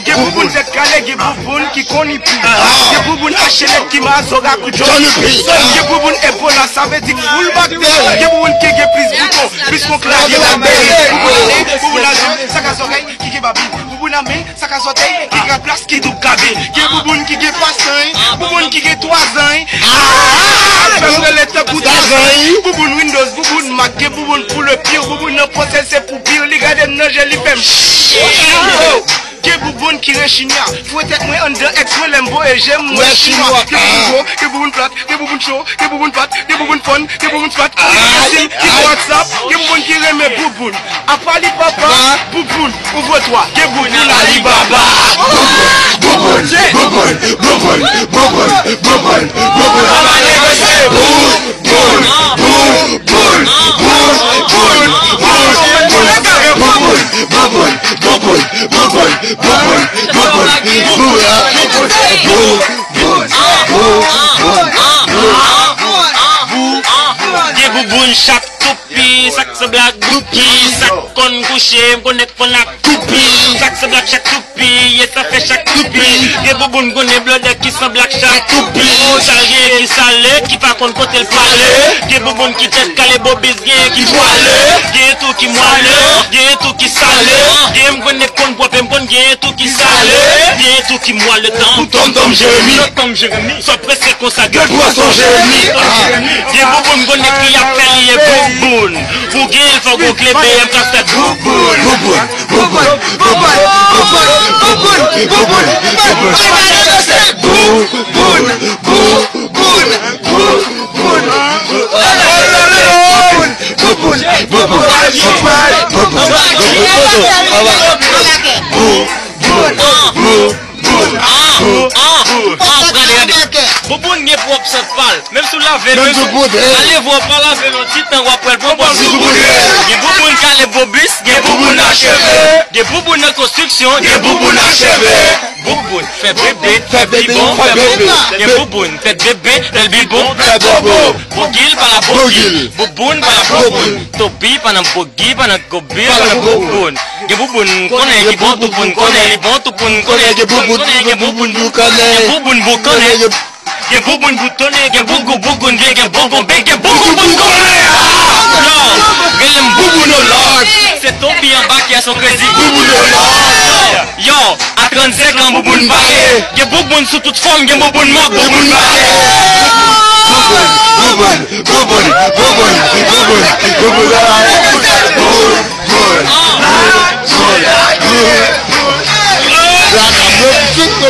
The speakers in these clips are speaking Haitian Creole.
Ge bouboun tête calé, ge bouboun qui connaît plus. Ge bouboun HLM qui m'a zoga ku Johnny P. Ge bouboun Ebola, ça veut dire full back there. Ge bouboun qui ge plus mon clavier la main. Bouboun azul, ça casse oreille, qui ge babi. Bouboun a main, ça casse oreille, qui ge place, qui double cabé. Ge bouboun qui ge passin, bouboun qui ge 3 ans. Femme les tapous d'azin. Bouboun Windows, bouboun Mac, ge bouboun pour le pire, bouboun non procès c'est pour pire. Les gars de non, je les fais. Ke bouboun qui rechigna, faut être moi en deux ex, moi l'aime beau et j'aime moi chinois. Ke bouboun beau, ke bouboun plat, ke bouboun chaud, ke bouboun pat, ke bouboun fun, ke bouboun spot. Ke WhatsApp, ke bouboun qui remet bouboun. A parler papa, bouboun, ouvre-toi, ke bouboun Alibaba. Bouboun, bouboun, bouboun, bouboun, bouboun, bouboun. On va négocier. Bouboun, bouboun, bouboun, bouboun, bouboun, bouboun, bouboun. Ge bouboun chaque toupie, chaque se blague bouki, chaque con couché, connaît qu'on a coupi, chaque se blague chaque toupie, et ça fait chaque toupie. Ge bouboun connaît blood qui se blague chaque toupie, salé qui salé, qui pas contre côté le palais. Ge bouboun qui tête calé bobis gen qui moelle, gen tout qui moelle, gen tout qui salé, gen connaît qu'on boit pempon, gen tout qui salé, gen tout qui moelle le temps. Tom Jérémy, soit presque consacré poisson Jérémy. Ge bouboun connaît qui a fait bouboun, vous gueule faut go clé BM quand c'est bouboun, bouboun, bouboun, bouboun, bouboun, bouboun, bouboun n'est pas observal, même sous la veille, allez voir par la veille, petit temps après le bouboun. Des bouboun calé bobis, des bouboun achevé, des bouboun en construction, des bouboun achevé. Bouboun fait bébé, fait bibon, fait bobo. Des bouboun fait bébé, fait bibon, fait bobo. Bogil par la bogil, bouboun par la bouboun. Topi par la bogi, par la gobi, par la bouboun. Des bouboun connaît, des bouboun connaît, des bouboun connaît, des bouboun connaît, des bouboun connaît. Ge bouboun boutonné, ge bougou bougoun, ge bougou bég, ge bougou bougoun. Yo, gelem bouboun au lord. C'est ton bien bas qui a son crédit. Bouboun au lord. Yo, à 35 ans bouboun barré. Ge bouboun sous toute forme, ge bouboun mort, bouboun barré. Bouboun, bouboun, bouboun, bouboun, bouboun, bouboun,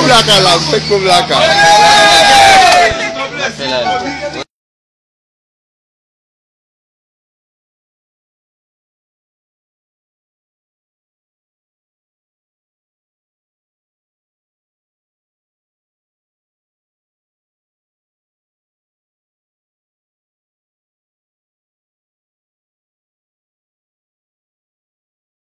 Black, black, black, black, black, black.